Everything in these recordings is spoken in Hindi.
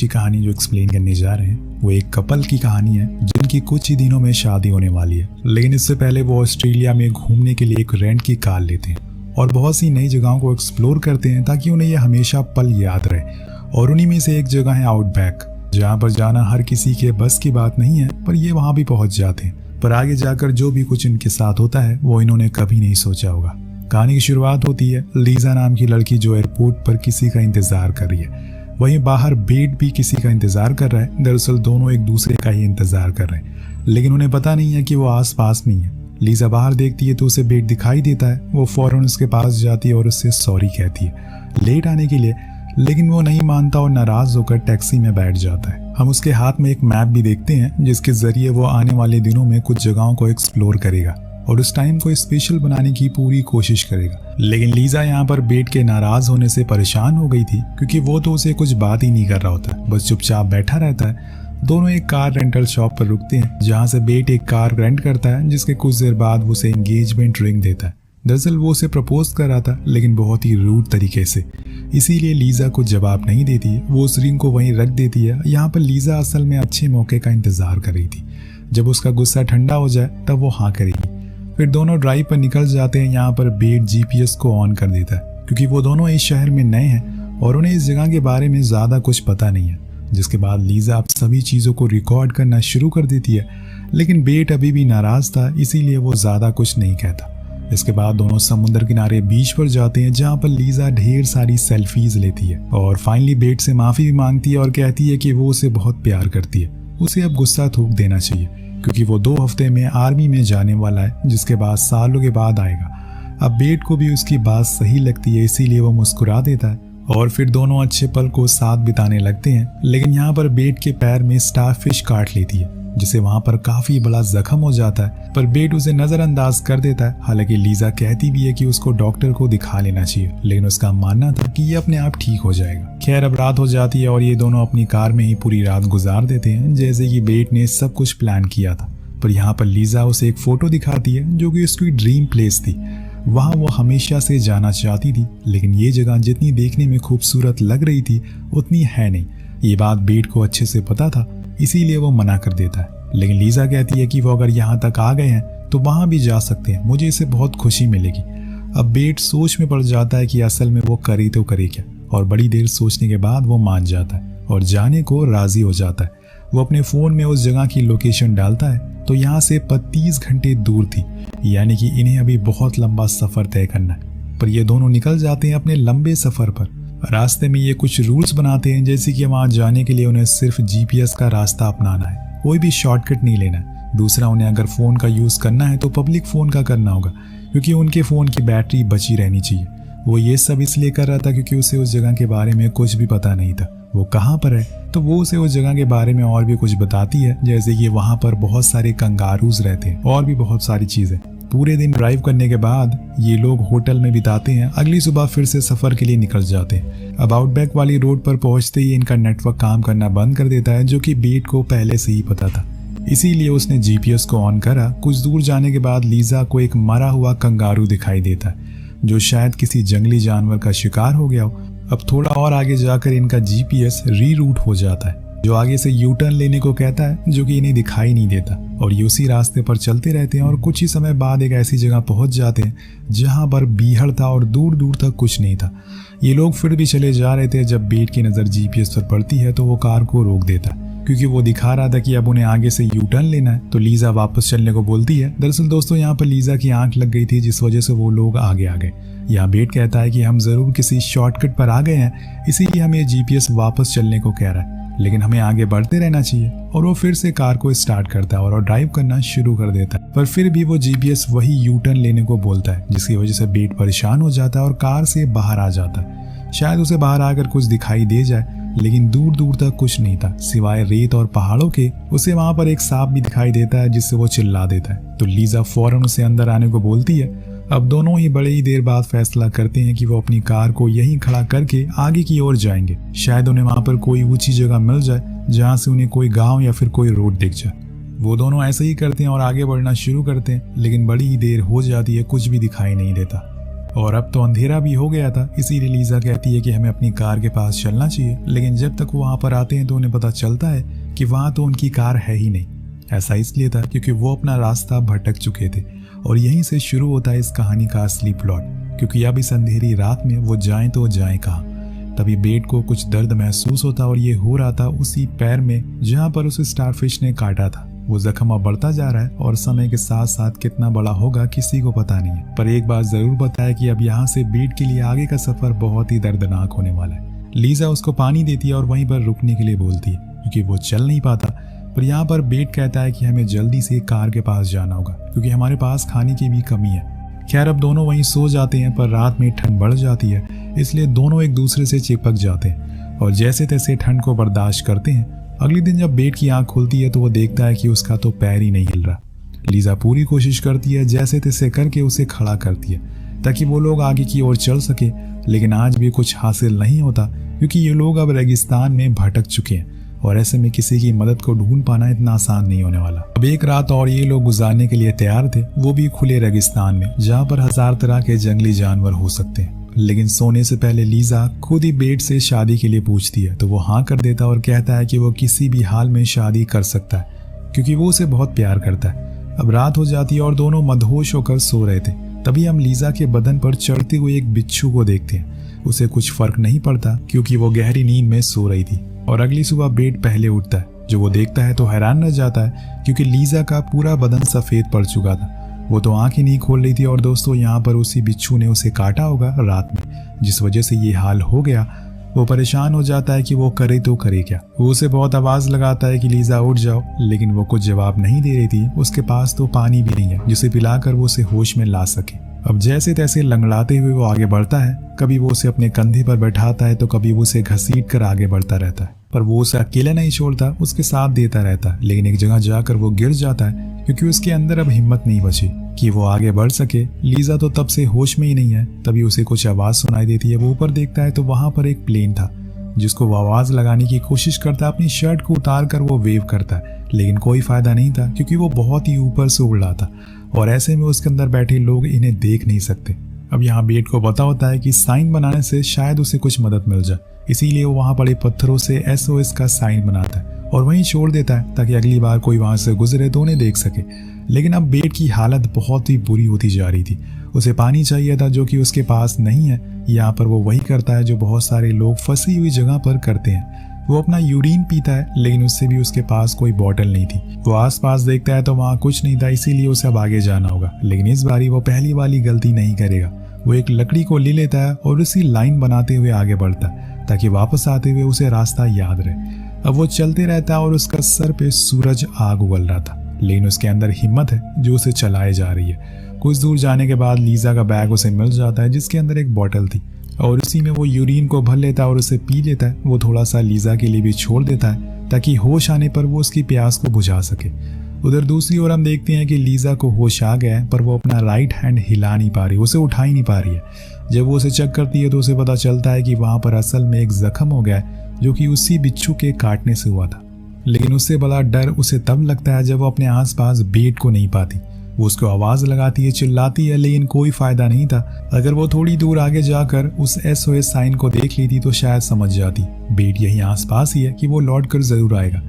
की कहानी जो एक्सप्लेन करने जा रहे हैं वो एक कपल की कहानी है जिनकी कुछ ही दिनों में शादी होने वाली है। लेकिन इससे पहले वो ऑस्ट्रेलिया में घूमने के लिए एक रेंट की कार लेते हैं और बहुत सी नई जगहों को एक्सप्लोर करते हैं ताकि उन्हें ये हमेशा पल याद रहे। और उन्हीं में से एक जगह है आउटबैक, जहाँ पर जाना हर किसी के बस की बात नहीं है, पर ये वहाँ भी पहुँच जाते हैं। पर आगे जाकर जो भी कुछ इनके साथ होता है वो इन्होंने कभी नहीं सोचा होगा। कहानी की शुरुआत होती है लीजा नाम की लड़की जो एयरपोर्ट पर किसी का इंतजार कर रही है। वहीं बाहर बेट भी किसी का इंतजार कर रहा है। दरअसल दोनों एक दूसरे का ही इंतजार कर रहे हैं, लेकिन उन्हें पता नहीं है कि वो आस पास में ही है। लीजा बाहर देखती है तो उसे बेट दिखाई देता है। वो फौरन उसके पास जाती है और उससे सॉरी कहती है लेट आने के लिए, लेकिन वो नहीं मानता और नाराज होकर टैक्सी में बैठ जाता है। हम उसके हाथ में एक मैप भी देखते हैं जिसके जरिए वो आने वाले दिनों में कुछ जगहों को एक्सप्लोर करेगा और उस टाइम को स्पेशल बनाने की पूरी कोशिश करेगा। लेकिन लीजा यहाँ पर बेट के नाराज होने से परेशान हो गई थी, क्योंकि वो तो उसे कुछ बात ही नहीं कर रहा होता, बस चुपचाप बैठा रहता है। दोनों एक कार रेंटल शॉप पर रुकते हैं जहाँ से बेट एक कार रेंट करता है, जिसके कुछ देर बाद वो उसे एंगेजमेंट रिंग देता है। दरअसल वो उसे प्रपोज कर रहा था, लेकिन बहुत ही रूड तरीके से, इसीलिए लीजा को जवाब नहीं देती है। वो उस रिंग को वहीं रख देती है। यहाँ पर लीजा असल में अच्छे मौके का इंतजार कर रही थी, जब उसका गुस्सा ठंडा हो जाए तब वो हाँ करेगी। फिर दोनों ड्राइव पर निकल जाते हैं। यहाँ पर बेट जीपीएस को ऑन कर देता है, क्योंकि वो दोनों इस शहर में नए हैं और उन्हें इस जगह के बारे में ज़्यादा कुछ पता नहीं है। जिसके बाद लीजा अब सभी चीज़ों को रिकॉर्ड करना शुरू कर देती है, लेकिन बेट अभी भी नाराज़ था, इसीलिए वो ज़्यादा कुछ नहीं कहता। इसके बाद दोनों समुद्र किनारे बीच पर जाते हैं, जहाँ पर लीजा ढेर सारी सेल्फीज लेती है और फाइनली बेट से माफ़ी भी मांगती है और कहती है कि वो उसे बहुत प्यार करती है। उसे अब गुस्सा थूक देना चाहिए, क्योंकि वो 2 हफ्ते में आर्मी में जाने वाला है, जिसके बाद सालों के बाद आएगा। अब बेट को भी उसकी बात सही लगती है, इसीलिए वो मुस्कुरा देता है और फिर दोनों अच्छे पल को साथ बिताने लगते हैं। लेकिन यहाँ पर बेट के पैर में स्टारफिश काट लेती है, जिसे वहाँ पर काफी बड़ा जख्म हो जाता है, पर बेट उसे नजरअंदाज कर देता है। हालांकि लीजा कहती भी है कि उसको डॉक्टर को दिखा लेना चाहिए, लेकिन उसका मानना था कि ये अपने आप ठीक हो जाएगा। खैर अब रात हो जाती है और ये दोनों अपनी कार में ही पूरी रात गुजार देते हैं, जैसे कि बेट ने सब कुछ प्लान किया था। पर यहाँ पर लीजा उसे एक फोटो दिखाती है जो कि उसकी ड्रीम प्लेस थी। वहाँ वो हमेशा से जाना चाहती थी, लेकिन ये जगह जितनी देखने में खूबसूरत लग रही थी उतनी है नहीं। ये बात बेट को अच्छे से पता था, इसीलिए वो मना कर देता है। लेकिन लीजा कहती है कि वो अगर यहाँ तक आ गए हैं तो वहाँ भी जा सकते हैं, मुझे इससे बहुत खुशी मिलेगी। अब बेट सोच में पड़ जाता है कि असल में वो करे तो करे क्या, और बड़ी देर सोचने के बाद वो मान जाता है और जाने को राजी हो जाता है। वो अपने फ़ोन में उस जगह की लोकेशन डालता है तो यहाँ से 35 घंटे दूर थी, यानी कि इन्हें अभी बहुत लंबा सफ़र तय करना है। पर ये दोनों निकल जाते हैं अपने लंबे सफ़र पर। रास्ते में ये कुछ रूल्स बनाते हैं, जैसे कि वहाँ जाने के लिए उन्हें सिर्फ जीपीएस का रास्ता अपनाना है, कोई भी शॉर्टकट नहीं लेना है। दूसरा, उन्हें अगर फ़ोन का यूज़ करना है तो पब्लिक फ़ोन का करना होगा, क्योंकि उनके फ़ोन की बैटरी बची रहनी चाहिए। वो ये सब इसलिए कर रहा था क्योंकि उसे उस जगह के बारे में कुछ भी पता नहीं था, वो कहाँ पर है। तो वो उसे उस जगह के बारे में और भी कुछ बताती है, जैसे कि वहाँ पर बहुत सारे कंगारूज रहते हैं और भी बहुत सारी चीज़ें। पूरे दिन ड्राइव करने के बाद ये लोग होटल में बिताते हैं। अगली सुबह फिर से सफ़र के लिए निकल जाते हैं। अब आउटबैक वाली रोड पर पहुँचते ही इनका नेटवर्क काम करना बंद कर देता है, जो कि बेट को पहले से ही पता था, इसीलिए उसने जीपीएस को ऑन करा। कुछ दूर जाने के बाद लीजा को एक मरा हुआ कंगारू दिखाई देता है, जो शायद किसी जंगली जानवर का शिकार हो गया हो। अब थोड़ा और आगे जाकर इनका जीपीएस रीरूट हो जाता है, जो आगे से यू टर्न लेने को कहता है, जो कि इन्हें दिखाई नहीं देता, और ये उसी रास्ते पर चलते रहते हैं और कुछ ही समय बाद एक ऐसी जगह पहुंच जाते हैं जहां पर बीहड़ था और दूर दूर तक कुछ नहीं था। ये लोग फिर भी चले जा रहे थे। जब बेट की नज़र जीपीएस पर पड़ती है तो वो कार को रोक देता है, क्योंकि वो दिखा रहा था कि अब उन्हें आगे से यू टर्न लेना है। तो लीजा वापस चलने को बोलती है। दरअसल दोस्तों, यहाँ पर लीजा की आंख लग गई थी, जिस वजह से वो लोग आगे आ गए। यहाँ बेट कहता है कि हम ज़रूर किसी शॉर्टकट पर आ गए हैं, इसीलिए हमें जीपीएस वापस चलने को कह रहा है, लेकिन हमें आगे बढ़ते रहना चाहिए। और वो फिर से कार को स्टार्ट करता है और ड्राइव करना शुरू कर देता है, पर फिर भी वो जीपीएस वही यू टर्न लेने को बोलता है, जिसकी वजह से बेट परेशान हो जाता है और कार से बाहर आ जाता है। शायद उसे बाहर आकर कुछ दिखाई दे जाए, लेकिन दूर दूर तक कुछ नहीं था सिवाय रेत और पहाड़ों के। उसे वहां पर एक सांप भी दिखाई देता है, जिससे वो चिल्ला देता है। तो लीजा फौरन उसे अंदर आने को बोलती है। अब दोनों ही बड़े ही देर बाद फैसला करते हैं कि वो अपनी कार को यहीं खड़ा करके आगे की ओर जाएंगे। शायद उन्हें वहां पर कोई ऊंची जगह मिल जाए जहां से उन्हें कोई गांव या फिर कोई रोड दिख जाए। वो दोनों ऐसे ही करते हैं और आगे बढ़ना शुरू करते हैं, लेकिन बड़ी ही देर हो जाती है, कुछ भी दिखाई नहीं देता। और अब तो अंधेरा भी हो गया था, इसीलिए लीजा कहती है कि हमें अपनी कार के पास चलना चाहिए। लेकिन जब तक वो वहां पर आते हैं तो उन्हें पता चलता है कि वहां तो उनकी कार है ही नहीं। ऐसा इसलिए था क्योंकि वो अपना रास्ता भटक चुके थे और यहीं से शुरू होता है इस कहानी का असली प्लॉट, क्योंकि अब इस अंधेरी रात में वो जाएं तो जाएं कहाँ। तभी बेट को कुछ दर्द महसूस होता और ये हो रहा था उसी पैर में जहां पर उसे स्टारफिश ने काटा था। वो जख्म अब बढ़ता जा रहा है और समय के साथ साथ कितना बड़ा होगा किसी को पता नहीं है। पर एक बात जरूर पता है कि अब यहाँ से बेट के लिए आगे का सफर बहुत ही दर्दनाक होने वाला है। लीजा उसको पानी देती है और वहीं पर रुकने के लिए बोलती है क्योंकि वो चल नहीं पाता। पर यहाँ पर बेट कहता है कि हमें जल्दी से कार के पास जाना होगा क्योंकि हमारे पास खाने की भी कमी है। खैर अब दोनों वहीं सो जाते हैं, पर रात में ठंड बढ़ जाती है, इसलिए दोनों एक दूसरे से चिपक जाते हैं और जैसे तैसे ठंड को बर्दाश्त करते हैं। अगले दिन जब बेट की आंख खुलती है तो वो देखता है कि उसका तो पैर ही नहीं हिल रहा। लीजा पूरी कोशिश करती है, जैसे तैसे करके उसे खड़ा करती है ताकि वो लोग आगे की ओर चल सके, लेकिन आज भी कुछ हासिल नहीं होता क्योंकि ये लोग अब रेगिस्तान में भटक चुके हैं और ऐसे में किसी की मदद को ढूंढ पाना इतना आसान नहीं होने वाला। अब एक रात और ये लोग गुजारने के लिए तैयार थे, वो भी खुले रेगिस्तान में जहाँ पर 1000 तरह के जंगली जानवर हो सकते हैं। लेकिन सोने से पहले लीजा खुद ही बेट से शादी के लिए पूछती है तो वो हाँ कर देता और कहता है कि वो किसी भी हाल में शादी कर सकता है क्योंकि वो उसे बहुत प्यार करता है। अब रात हो जाती है और दोनों मदहोश होकर सो रहे थे। तभी हम लीजा के बदन पर चढ़ते हुए एक बिच्छू को देखते हैं। उसे कुछ फर्क नहीं पड़ता क्योंकि वो गहरी नींद में सो रही थी और अगली सुबह बेट पहले उठता है। जो वो देखता है तो हैरान रह जाता है क्योंकि लीजा का पूरा बदन सफेद पड़ चुका था। वो तो आंख ही नहीं खोल रही थी और दोस्तों यहाँ पर उसी बिच्छू ने उसे काटा होगा रात में, जिस वजह से ये हाल हो गया। वो परेशान हो जाता है कि वो करे तो करे क्या। वो उसे बहुत आवाज लगाता है कि लीजा उठ जाओ, लेकिन वो कुछ जवाब नहीं दे रही थी। उसके पास तो पानी भी नहीं है जिसे पिलाकर वो उसे होश में ला सके। अब जैसे तैसे लंगड़ाते हुए वो आगे बढ़ता है। कभी वो उसे अपने कंधे पर बैठाता है तो कभी वो उसे घसीट कर आगे बढ़ता रहता है, पर वो उसे अकेला नहीं छोड़ता, उसके साथ देता रहता है। लेकिन एक जगह जाकर वो गिर जाता है क्योंकि उसके अंदर अब हिम्मत नहीं बची कि वो आगे बढ़ सके। लीजा तो तब से होश में ही नहीं है। तभी उसे कुछ आवाज सुनाई देती है। वो ऊपर देखता है तो वहां पर एक प्लेन था जिसको वो आवाज लगाने की कोशिश करता है। अपनी शर्ट को उतार कर वो वेव करता है, लेकिन कोई फायदा नहीं था क्योंकि वो बहुत ही ऊपर से उड़ रहा था और ऐसे में उसके अंदर बैठे लोग इन्हें देख नहीं सकते। अब यहाँ बेट को पता होता है कि साइन बनाने से शायद उसे कुछ मदद मिल जाए, इसीलिए वो वहां पड़े पत्थरों से SOS का साइन बनाता है और वहीं छोड़ देता है ताकि अगली बार कोई वहां से गुजरे तो उन्हें देख सके। लेकिन अब बेट की हालत बहुत ही बुरी होती जा रही थी। उसे पानी चाहिए था जो कि उसके पास नहीं है। यहाँ पर वो वही करता है जो बहुत सारे लोग फंसी हुई जगह पर करते हैं। वो अपना यूरिन पीता है, लेकिन उससे भी उसके पास कोई बोतल नहीं थी। वो आसपास देखता है तो वहाँ कुछ नहीं था, इसीलिए उसे अब आगे जाना होगा। लेकिन इस बारी वो पहली वाली गलती नहीं करेगा। वो एक लकड़ी को ले लेता है और उसी लाइन बनाते हुए आगे बढ़ता है ताकि वापस आते हुए उसे रास्ता याद रहे। अब वो चलते रहता है और उसका सर पे सूरज आग उगल रहा था, लेकिन उसके अंदर हिम्मत है जो उसे चलाए जा रही है। कुछ दूर जाने के बाद लीजा का बैग उसे मिल जाता है जिसके अंदर एक बोतल थी और उसी में वो यूरिन को भर लेता है और उसे पी लेता है। वो थोड़ा सा लीजा के लिए भी छोड़ देता है ताकि होश आने पर वो उसकी प्यास को बुझा सके। उधर दूसरी ओर हम देखते हैं कि लीजा को होश आ गया है, पर वो अपना राइट हैंड हिला नहीं पा रही, उसे उठा ही नहीं पा रही है। जब वो उसे चेक करती है तो उसे पता चलता है कि वहां पर असल में एक जख्म हो गया है जो कि उसी बिच्छू के काटने से हुआ था। लेकिन उससे बड़ा डर उसे तब लगता है जब वो अपने आसपास बेट को नहीं पाती। वो उसको आवाज लगाती है, चिल्लाती है, लेकिन कोई फायदा नहीं था। अगर वो थोड़ी दूर आगे जाकर उस SOS साइन को देख लेती तो शायद समझ जाती बेट यही आसपास ही है कि वो लौट कर जरूर आएगा।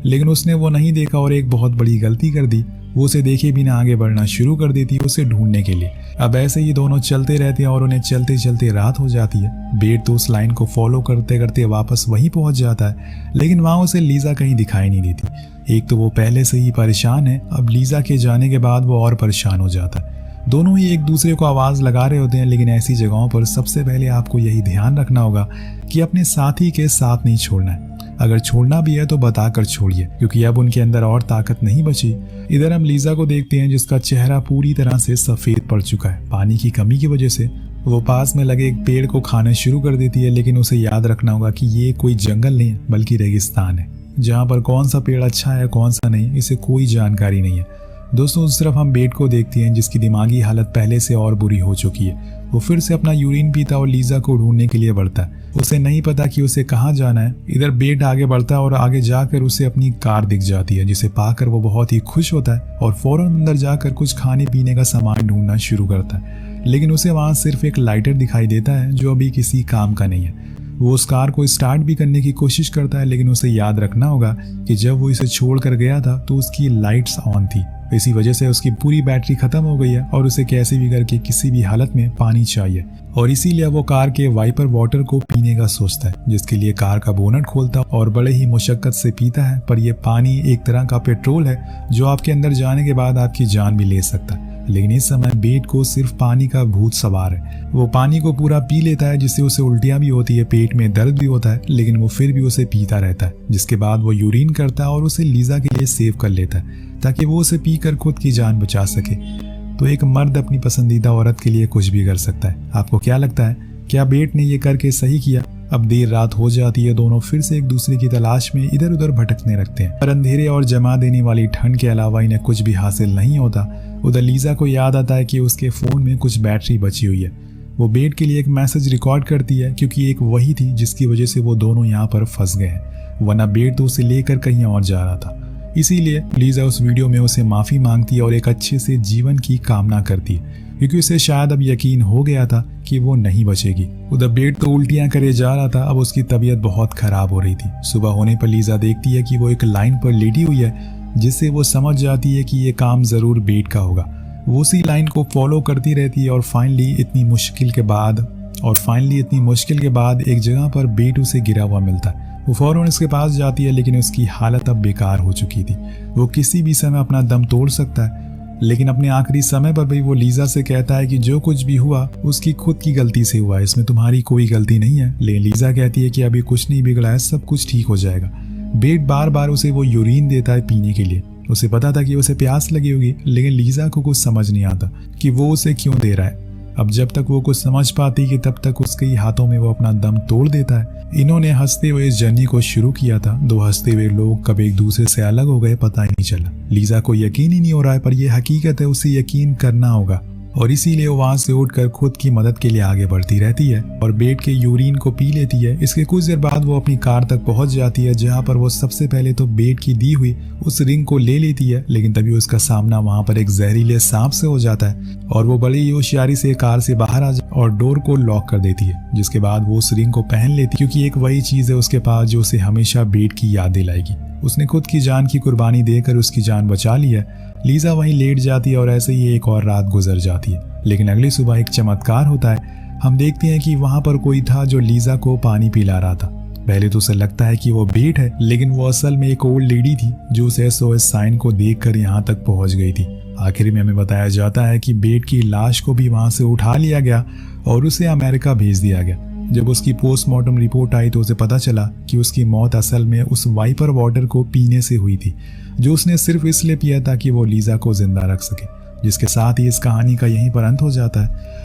लेकिन उसने वो नहीं देखा और एक बहुत बड़ी गलती कर दी। वो उसे देखे बिना आगे बढ़ना शुरू कर देती उसे ढूंढने के लिए। अब ऐसे ही दोनों चलते रहते हैं और उन्हें चलते चलते रात हो जाती है। बेट तो उस लाइन को फॉलो करते करते वापस वहीं पहुंच जाता है, लेकिन वहां उसे लीजा कहीं दिखाई नहीं देती। एक तो वो पहले से ही परेशान है, अब लीजा के जाने के बाद वो और परेशान हो जाता है। दोनों ही एक दूसरे को आवाज लगा रहे होते हैं, लेकिन ऐसी जगहों पर सबसे पहले आपको यही ध्यान रखना होगा कि अपने साथी के साथ नहीं छोड़ना है। अगर छोड़ना भी है तो बताकर छोड़िए, क्योंकि अब उनके अंदर और ताकत नहीं बची। इधर हम लीजा को देखते हैं जिसका चेहरा पूरी तरह से सफेद पड़ चुका है पानी की कमी की वजह से। वो पास में लगे एक पेड़ को खाना शुरू कर देती है, लेकिन उसे याद रखना होगा कि ये कोई जंगल नहीं है बल्कि रेगिस्तान है, जहाँ पर कौन सा पेड़ अच्छा है कौन सा नहीं इसे कोई जानकारी नहीं है। दोस्तों उस तरफ हम बेट को देखते हैं जिसकी दिमागी हालत पहले से और बुरी हो चुकी है। वो फिर से अपना यूरिन पीता और लीजा को ढूंढने के लिए बढ़ता है। उसे नहीं पता कि उसे कहाँ जाना है। इधर बेट आगे बढ़ता है और आगे जाकर उसे अपनी कार दिख जाती है, जिसे पाकर वो बहुत ही खुश होता है और फौरन अंदर जाकर कुछ खाने पीने का सामान ढूंढना शुरू करता है। लेकिन उसे वहाँ सिर्फ एक लाइटर दिखाई देता है जो अभी किसी काम का नहीं है। वो उस कार को स्टार्ट भी करने की कोशिश करता है, लेकिन उसे याद रखना होगा कि जब वो इसे छोड़ कर गया था तो उसकी लाइट्स ऑन थी। इसी वजह से उसकी पूरी बैटरी खत्म हो गई है और उसे कैसे भी करके किसी भी हालत में पानी चाहिए, और इसीलिए वो कार के वाइपर वाटर को पीने का सोचता है, जिसके लिए कार का बोनट खोलता है और बड़े ही मुशक्कत से पीता है। पर यह पानी एक तरह का पेट्रोल है जो आपके अंदर जाने के बाद आपकी जान भी ले सकता है। लेकिन इस समय बेट को सिर्फ पानी का भूत सवार है। वो पानी को पूरा पी लेता है, जिससे उसे उल्टियां भी होती है, पेट में दर्द भी होता है, लेकिन वो फिर भी उसे पीता रहता है। जिसके बाद वो यूरिन करता है और उसे लीजा के लिए सेव कर लेता है ताकि वो उसे पीकर खुद की जान बचा सके। तो एक मर्द अपनी पसंदीदा औरत के लिए कुछ भी कर सकता है। आपको क्या लगता है, क्या बेट ने ये करके सही किया? अब देर रात हो जाती है, दोनों फिर से एक दूसरे की तलाश में इधर उधर भटकने लगते हैं। पर अंधेरे और जमा देने वाली ठंड के अलावा इन्हें कुछ भी हासिल नहीं होता। उधर लीजा को याद आता है कि उसके फोन में कुछ बैटरी बची हुई है। वो बेट के लिए एक मैसेज रिकॉर्ड करती है, क्योंकि एक वही थी जिसकी वजह से वो दोनों यहाँ पर फंस गए हैं, वरना बेट तो उसे लेकर कहीं और जा रहा था। इसीलिए लीजा उस वीडियो में उसे माफी मांगती है और एक अच्छे से जीवन की कामना करती है, क्योंकि उसे शायद अब यकीन हो गया था कि वो नहीं बचेगी। उधर बेट तो उल्टियां करे जा रहा था। अब उसकी तबीयत बहुत खराब हो रही थी। सुबह होने पर लीजा देखती है कि वो एक लाइन पर लेटी हुई है, जिससे वो समझ जाती है कि ये काम जरूर बेट का होगा। वो उसी लाइन को फॉलो करती रहती है और फाइनली इतनी मुश्किल के बाद एक जगह पर बेट उसे गिरा हुआ मिलता है। वो फौरन उसके पास जाती है, लेकिन उसकी हालत अब बेकार हो चुकी थी। वो किसी भी समय अपना दम तोड़ सकता है। लेकिन अपने आखिरी समय पर भी वो लीजा से कहता है कि जो कुछ भी हुआ उसकी खुद की गलती से हुआ, इसमें तुम्हारी कोई गलती नहीं है। लेकिन लीजा कहती है कि अभी कुछ नहीं बिगड़ा है, सब कुछ ठीक हो जाएगा। बेट बार बार उसे वो यूरिन देता है पीने के लिए। उसे पता था कि उसे प्यास लगी होगी, लेकिन लीजा को कुछ समझ नहीं आता कि वो उसे क्यों दे रहा है। अब जब तक वो कुछ समझ पाती कि तब तक उसके ही हाथों में वो अपना दम तोड़ देता है। इन्होंने हंसते हुए इस जर्नी को शुरू किया था। दो हंसते हुए लोग कब एक दूसरे से अलग हो गए पता ही नहीं चला। लीजा को यकीन ही नहीं हो रहा है, पर यह हकीकत है, उसे यकीन करना होगा, और इसीलिए वो वहां से उठकर खुद की मदद के लिए आगे बढ़ती रहती है और बेट के यूरिन को पी लेती है। इसके कुछ देर बाद वो अपनी कार तक पहुंच जाती है, जहां पर वो सबसे पहले तो बेट की दी हुई उस रिंग को ले लेती है। लेकिन तभी उसका सामना वहां पर एक जहरीले सांप से हो जाता है और वो बड़ी ही होशियारी से कार से बाहर आ जाती और डोर को लॉक कर देती है। जिसके बाद वो उस रिंग को पहन लेती, क्योंकि एक वही चीज है उसके पास जो उसे हमेशा बेट की याद दिलाएगी। उसने खुद की जान की कुर्बानी देकर उसकी जान बचा ली है। लीजा वहीं लेट जाती है और ऐसे ही एक और रात गुजर जाती है। लेकिन अगली सुबह एक चमत्कार होता है। हम देखते हैं कि वहां पर कोई था जो लीजा को पानी पिला रहा था। पहले तो उसे लगता है कि वो बेट है, लेकिन वो असल में एक ओल्ड लेडी थी जो उस SOS साइन को देखकर यहाँ तक पहुंच गई थी। आखिर में हमें बताया जाता है कि बेट की लाश को भी वहां से उठा लिया गया और उसे अमेरिका भेज दिया गया। जब उसकी पोस्टमार्टम रिपोर्ट आई तो उसे पता चला कि उसकी मौत असल में उस वाइपर वाटर को पीने से हुई थी, जो उसने सिर्फ इसलिए पिया ताकि वो लीजा को जिंदा रख सके। जिसके साथ ही इस कहानी का यहीं पर अंत हो जाता है।